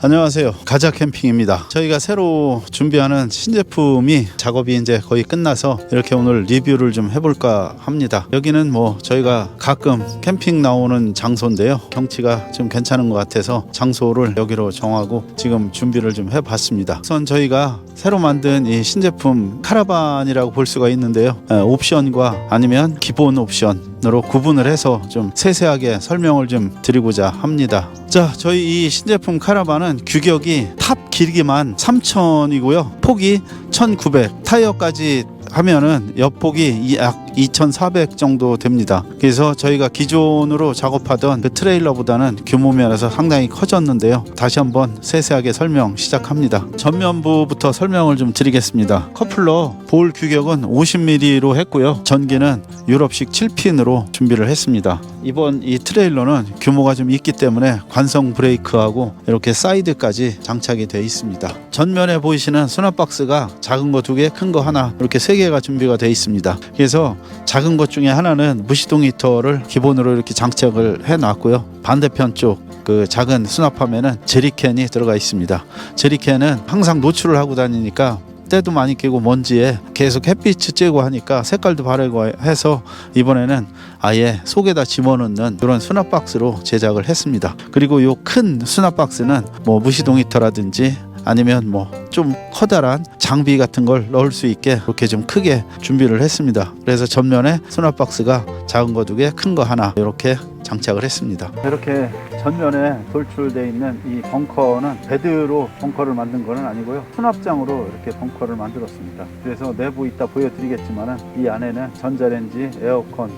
안녕하세요. 가자 캠핑입니다. 저희가 새로 준비하는 신제품이 작업이 이제 거의 끝나서 이렇게 오늘 리뷰를 좀 해볼까 합니다. 여기는 저희가 가끔 캠핑 나오는 장소인데요. 경치가 좀 괜찮은 것 같아서 장소를 여기로 정하고 지금 준비를 좀 해봤습니다. 우선 저희가 새로 만든 이 신제품 카라반이라고 볼 수가 있는데요. 옵션과 아니면 기본 옵션으로 구분을 해서 좀 세세하게 설명을 좀 드리고자 합니다. 자, 저희 이 신제품 카라반은 규격이 탑 길이만 3000이고요. 폭이 1900, 타이어까지 하면은 옆폭이 약 2400 정도 됩니다. 그래서 저희가 기존으로 작업하던 그 트레일러보다는 규모 면에서 상당히 커졌는데요. 다시 한번 세세하게 설명 시작합니다. 전면부부터 설명을 좀 드리겠습니다. 커플러 볼 규격은 50mm로 했고요. 전기는 유럽식 7핀으로 준비를 했습니다. 이번 이 트레일러는 규모가 좀 있기 때문에 관성 브레이크하고 이렇게 사이드까지 장착이 되어 있습니다. 전면에 보이시는 수납박스가 작은 거 2개, 큰 거 하나 이렇게 3개가 준비가 되어 있습니다. 그래서 작은 것 중에 하나는 무시동 히터를 기본으로 이렇게 장착을 해 놨고요. 반대편 쪽 그 작은 수납함에는 제리캔이 들어가 있습니다. 제리캔은 항상 노출을 하고 다니니까 때도 많이 끼고 먼지에 계속 햇빛이 쬐고 하니까 색깔도 바르고 해서 이번에는 아예 속에다 집어넣는 그런 수납박스로 제작을 했습니다. 그리고 이 큰 수납박스는 무시동 히터라든지 아니면 좀 커다란 장비 같은 걸 넣을 수 있게 이렇게 좀 크게 준비를 했습니다. 그래서 전면에 수납박스가 작은 거 2개, 큰 거 하나 이렇게 장착을 했습니다. 이렇게 전면에 돌출되어 있는 이 벙커는 베드로 벙커를 만든 거는 아니고요. 수납장으로 이렇게 벙커를 만들었습니다. 그래서 내부 이따 보여드리겠지만은 이 안에는 전자레인지, 에어컨,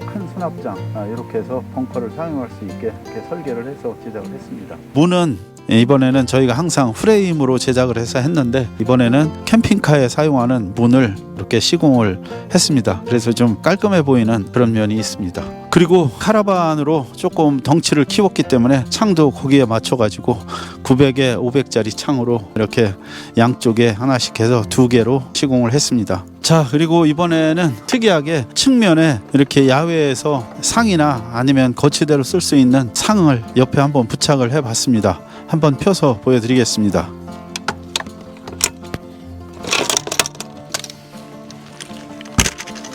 큰 수납장 이렇게 해서 벙커를 사용할 수 있게 이렇게 설계를 해서 제작을 했습니다. 문은 이번에는 저희가 항상 프레임으로 제작을 해서 했는데 이번에는 캠핑카에 사용하는 문을 이렇게 시공을 했습니다. 그래서 좀 깔끔해 보이는 그런 면이 있습니다. 그리고 카라반으로 조금 덩치를 키웠기 때문에 창도 거기에 맞춰 가지고 900에 500짜리 창으로 이렇게 양쪽에 하나씩 해서 2개로 시공을 했습니다. 자, 그리고 이번에는 특이하게 측면에 이렇게 야외에서 상이나 아니면 거치대로 쓸 수 있는 상을 옆에 한번 부착을 해 봤습니다. 한번 펴서 보여드리겠습니다.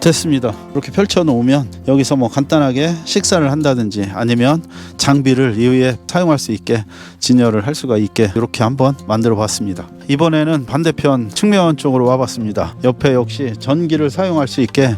됐습니다. 이렇게 펼쳐 놓으면 여기서 간단하게 식사를 한다든지 아니면 장비를 이후에 사용할 수 있게 진열을 할 수가 있게 이렇게 한번 만들어 봤습니다. 이번에는 반대편 측면 쪽으로 와봤습니다. 옆에 역시 전기를 사용할 수 있게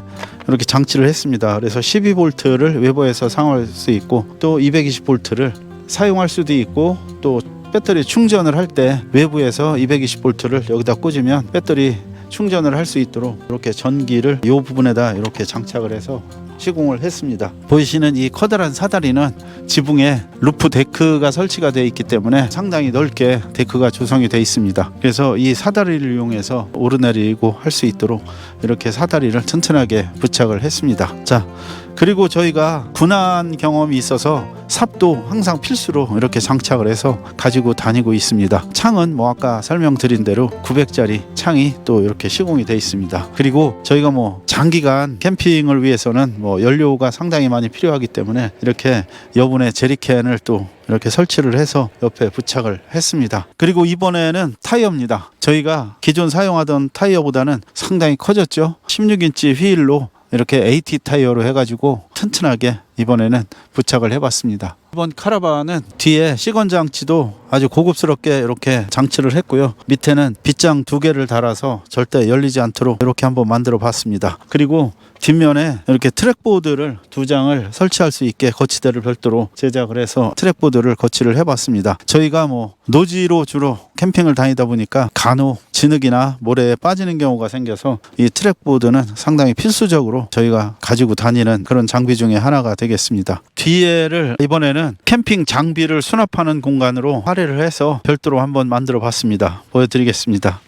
이렇게 장치를 했습니다. 그래서 12V를 외부에서 사용할 수 있고 또 220V를 사용할 수도 있고 또 배터리 충전을 할 때 외부에서 220V를 여기다 꽂으면 배터리 충전을 할 수 있도록 이렇게 전기를 이 부분에다 이렇게 장착을 해서 시공을 했습니다. 보이시는 이 커다란 사다리는 지붕에 루프 데크가 설치가 되어 있기 때문에 상당히 넓게 데크가 조성이 되어 있습니다. 그래서 이 사다리를 이용해서 오르내리고 할 수 있도록 이렇게 사다리를 튼튼하게 부착을 했습니다. 자, 그리고 저희가 군안 경험이 있어서 삽도 항상 필수로 이렇게 장착을 해서 가지고 다니고 있습니다. 창은 아까 설명드린 대로 900짜리 창이 또 이렇게 시공이 되어 있습니다. 그리고 저희가 장기간 캠핑을 위해서는 연료가 상당히 많이 필요하기 때문에 이렇게 여분의 제리캔을 또 이렇게 설치를 해서 옆에 부착을 했습니다. 그리고 이번에는 타이어입니다. 저희가 기존 사용하던 타이어보다는 상당히 커졌죠. 16인치 휠로 이렇게 AT 타이어로 해가지고 튼튼하게 이번에는 부착을 해봤습니다. 이번 카라반은 뒤에 시건 장치도 아주 고급스럽게 이렇게 장치를 했고요. 밑에는 빗장 2개를 달아서 절대 열리지 않도록 이렇게 한번 만들어 봤습니다. 그리고 뒷면에 이렇게 트랙보드를 2장을 설치할 수 있게 거치대를 별도로 제작을 해서 트랙보드를 거치를 해봤습니다. 저희가 노지로 주로 캠핑을 다니다 보니까 간혹 진흙이나 모래에 빠지는 경우가 생겨서 이 트랙보드는 상당히 필수적으로 저희가 가지고 다니는 그런 장비 중에 하나가 되겠습니다. 뒤에를 이번에는 캠핑 장비를 수납하는 공간으로 할애를 해서 별도로 한번 만들어 봤습니다. 보여드리겠습니다.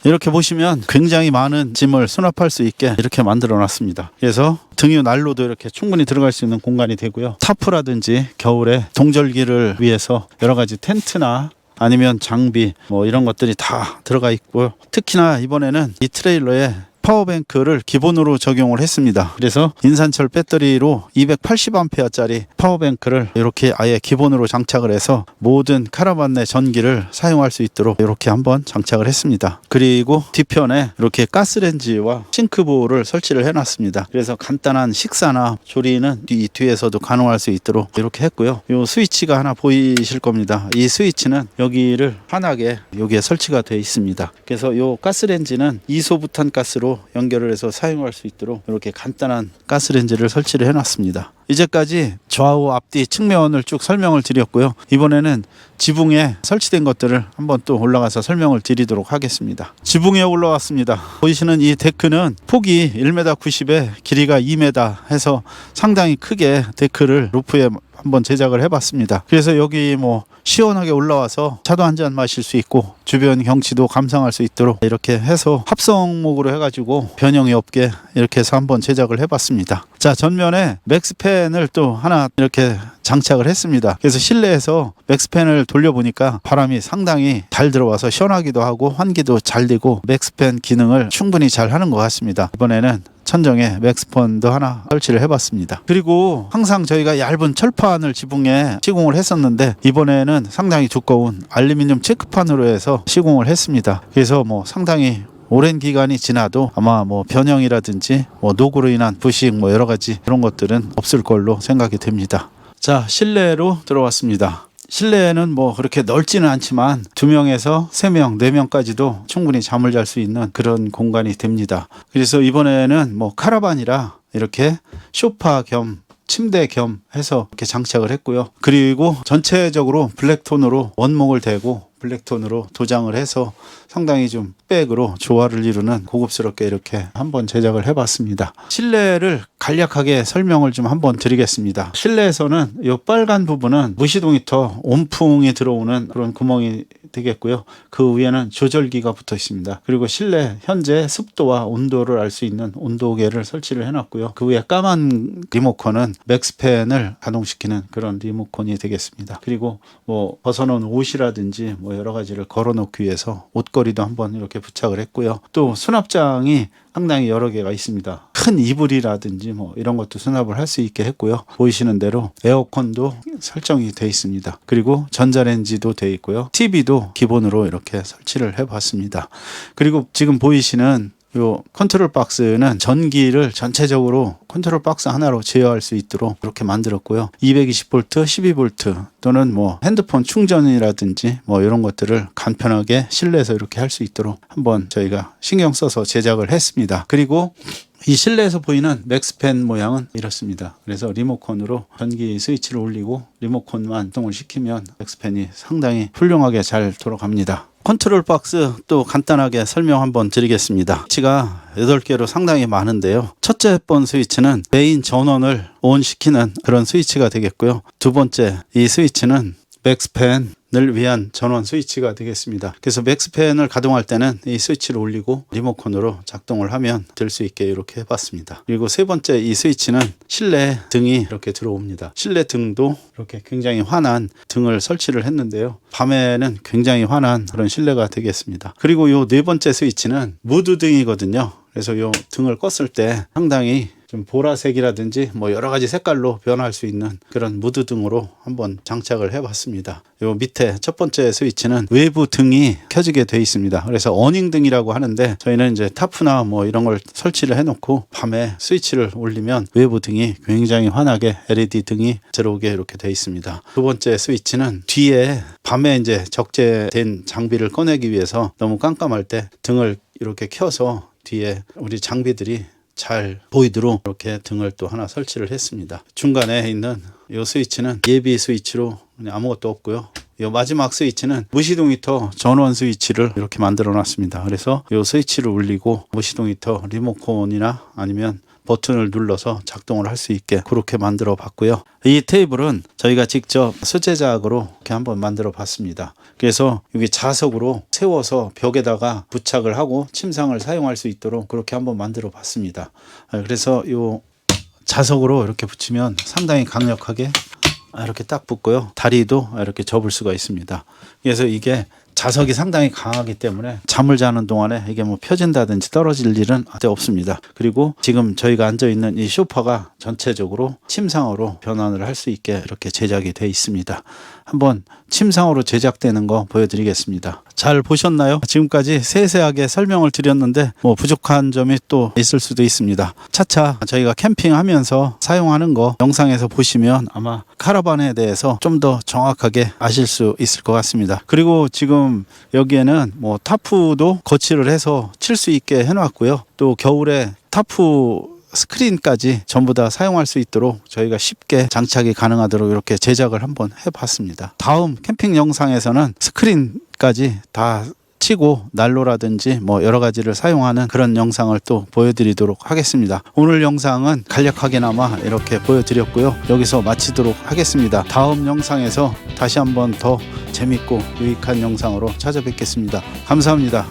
이렇게 보시면 굉장히 많은 짐을 수납할 수 있게 이렇게 만들어 놨습니다. 그래서 등유 난로도 이렇게 충분히 들어갈 수 있는 공간이 되고요. 타프라든지 겨울에 동절기를 위해서 여러 가지 텐트나 아니면 장비 이런 것들이 다 들어가 있고요. 특히나 이번에는 이 트레일러에 파워뱅크를 기본으로 적용을 했습니다. 그래서 인산철 배터리로 280A짜리 파워뱅크를 이렇게 아예 기본으로 장착을 해서 모든 카라반 내 전기를 사용할 수 있도록 이렇게 한번 장착을 했습니다. 그리고 뒤편에 이렇게 가스레인지와 싱크볼을 설치를 해놨습니다. 그래서 간단한 식사나 조리는 이 뒤에서도 가능할 수 있도록 이렇게 했고요. 이 스위치가 하나 보이실 겁니다. 이 스위치는 여기를 환하게 여기에 설치가 되어 있습니다. 그래서 이 가스레인지는 이소부탄 가스로 연결을 해서 사용할 수 있도록 이렇게 간단한 가스레인지를 설치를 해놨습니다. 이제까지 좌우 앞뒤 측면을 쭉 설명을 드렸고요. 이번에는 지붕에 설치된 것들을 한번 또 올라가서 설명을 드리도록 하겠습니다. 지붕에 올라왔습니다. 보이시는 이 데크는 폭이 1m 90에 길이가 2m 해서 상당히 크게 데크를 루프에 한번 제작을 해봤습니다. 그래서 여기 뭐 시원하게 올라와서 차도 한 잔 마실 수 있고 주변 경치도 감상할 수 있도록 이렇게 해서 합성목으로 해가지고 변형이 없게 이렇게 해서 한번 제작을 해봤습니다. 자, 전면에 맥스팬을 또 하나 이렇게 장착을 했습니다. 그래서 실내에서 맥스팬을 돌려보니까 바람이 상당히 잘 들어와서 시원하기도 하고 환기도 잘 되고 맥스팬 기능을 충분히 잘 하는 것 같습니다. 이번에는 천정에 맥스펀도 하나 설치를 해봤습니다. 그리고 항상 저희가 얇은 철판을 지붕에 시공을 했었는데 이번에는 상당히 두꺼운 알루미늄 체크판으로 해서 시공을 했습니다. 그래서 뭐 상당히 오랜 기간이 지나도 아마 뭐 변형이라든지 뭐 녹으로 인한 부식 뭐 여러 가지 그런 것들은 없을 걸로 생각이 됩니다. 자, 실내로 들어왔습니다. 실내에는 뭐 그렇게 넓지는 않지만 2명에서 3명, 4명까지도 충분히 잠을 잘 수 있는 그런 공간이 됩니다. 그래서 이번에는 뭐 카라반이라 이렇게 소파 겸 침대 겸 해서 이렇게 장착을 했고요. 그리고 전체적으로 블랙톤으로 원목을 대고 블랙톤으로 도장을 해서 상당히 좀 백으로 조화를 이루는 고급스럽게 이렇게 한번 제작을 해봤습니다. 실내를 간략하게 설명을 좀 한번 드리겠습니다. 실내에서는 이 빨간 부분은 무시동 히터 온풍이 들어오는 그런 구멍이 되겠고요. 그 위에는 조절기가 붙어 있습니다. 그리고 실내 현재 습도와 온도를 알 수 있는 온도계를 설치를 해놨고요. 그 위에 까만 리모컨은 맥스팬을 가동시키는 그런 리모컨이 되겠습니다. 그리고 뭐 벗어놓은 옷이라든지 뭐 여러 가지를 걸어놓기 위해서 옷걸이도 한번 이렇게 부착을 했고요. 또 수납장이 상당히 여러 개가 있습니다. 큰 이불이라든지 뭐 이런 것도 수납을 할 수 있게 했고요. 보이시는 대로 에어컨도 설정이 되어 있습니다. 그리고 전자레인지도 되어 있고요. TV도 기본으로 이렇게 설치를 해봤습니다. 그리고 지금 보이시는 요 컨트롤 박스는 전기를 전체적으로 컨트롤 박스 하나로 제어할 수 있도록 이렇게 만들었고요. 220V, 12V 또는 뭐 핸드폰 충전이라든지 뭐 이런 것들을 간편하게 실내에서 이렇게 할 수 있도록 한번 저희가 신경 써서 제작을 했습니다. 그리고 이 실내에서 보이는 맥스팬 모양은 이렇습니다. 그래서 리모컨으로 전기 스위치를 올리고 리모컨만 작동을 시키면 맥스팬이 상당히 훌륭하게 잘 돌아갑니다. 컨트롤 박스 또 간단하게 설명 한번 드리겠습니다. 스위치가 8개로 상당히 많은데요. 첫째 번 스위치는 메인 전원을 온 시키는 그런 스위치가 되겠고요. 두 번째 이 스위치는 맥스팬을 위한 전원 스위치가 되겠습니다. 그래서 맥스팬을 가동할 때는 이 스위치를 올리고 리모컨으로 작동을 하면 될 수 있게 이렇게 해봤습니다. 그리고 세 번째 이 스위치는 실내 등이 이렇게 들어옵니다. 실내 등도 이렇게 굉장히 환한 등을 설치를 했는데요. 밤에는 굉장히 환한 그런 실내가 되겠습니다. 그리고 이 네 번째 스위치는 무드 등이거든요. 그래서 이 등을 껐을 때 상당히 좀 보라색이라든지 뭐 여러 가지 색깔로 변할 수 있는 그런 무드 등으로 한번 장착을 해봤습니다. 요 밑에 첫 번째 스위치는 외부 등이 켜지게 되어 있습니다. 그래서 어닝 등이라고 하는데 저희는 이제 타프나 뭐 이런 걸 설치를 해놓고 밤에 스위치를 올리면 외부 등이 굉장히 환하게 LED 등이 들어오게 이렇게 되어 있습니다. 두 번째 스위치는 뒤에 밤에 이제 적재된 장비를 꺼내기 위해서 너무 깜깜할 때 등을 이렇게 켜서 뒤에 우리 장비들이 잘 보이도록 이렇게 등을 또 하나 설치를 했습니다. 중간에 있는 이 스위치는 예비 스위치로 그냥 아무것도 없고요. 이 마지막 스위치는 무시동 히터 전원 스위치를 이렇게 만들어 놨습니다. 그래서 이 스위치를 올리고 무시동 히터 리모컨이나 아니면 버튼을 눌러서 작동을 할 수 있게 그렇게 만들어 봤고요. 이 테이블은 저희가 직접 수제작으로 이렇게 한번 만들어 봤습니다. 그래서 여기 자석으로 세워서 벽에다가 부착을 하고 침상을 사용할 수 있도록 그렇게 한번 만들어 봤습니다. 그래서 이 자석으로 이렇게 붙이면 상당히 강력하게 이렇게 딱 붙고요. 다리도 이렇게 접을 수가 있습니다. 그래서 이게 자석이 상당히 강하기 때문에 잠을 자는 동안에 이게 뭐 펴진다든지 떨어질 일은 없습니다. 그리고 지금 저희가 앉아 있는 이 소파가 전체적으로 침상으로 변환을 할 수 있게 이렇게 제작이 되어 있습니다. 한번 침상으로 제작되는 거 보여드리겠습니다. 잘 보셨나요? 지금까지 세세하게 설명을 드렸는데 뭐 부족한 점이 또 있을 수도 있습니다. 차차 저희가 캠핑하면서 사용하는 거 영상에서 보시면 아마 카라반에 대해서 좀 더 정확하게 아실 수 있을 것 같습니다. 그리고 지금 여기에는 뭐 타프도 거치를 해서 칠 수 있게 해놨고요. 또 겨울에 타프 스크린까지 전부 다 사용할 수 있도록 저희가 쉽게 장착이 가능하도록 이렇게 제작을 한번 해봤습니다. 다음 캠핑 영상에서는 스크린까지 다 치고 난로라든지 뭐 여러 가지를 사용하는 그런 영상을 또 보여드리도록 하겠습니다. 오늘 영상은 간략하게나마 이렇게 보여드렸고요. 여기서 마치도록 하겠습니다. 다음 영상에서 다시 한번 더 재밌고 유익한 영상으로 찾아뵙겠습니다. 감사합니다.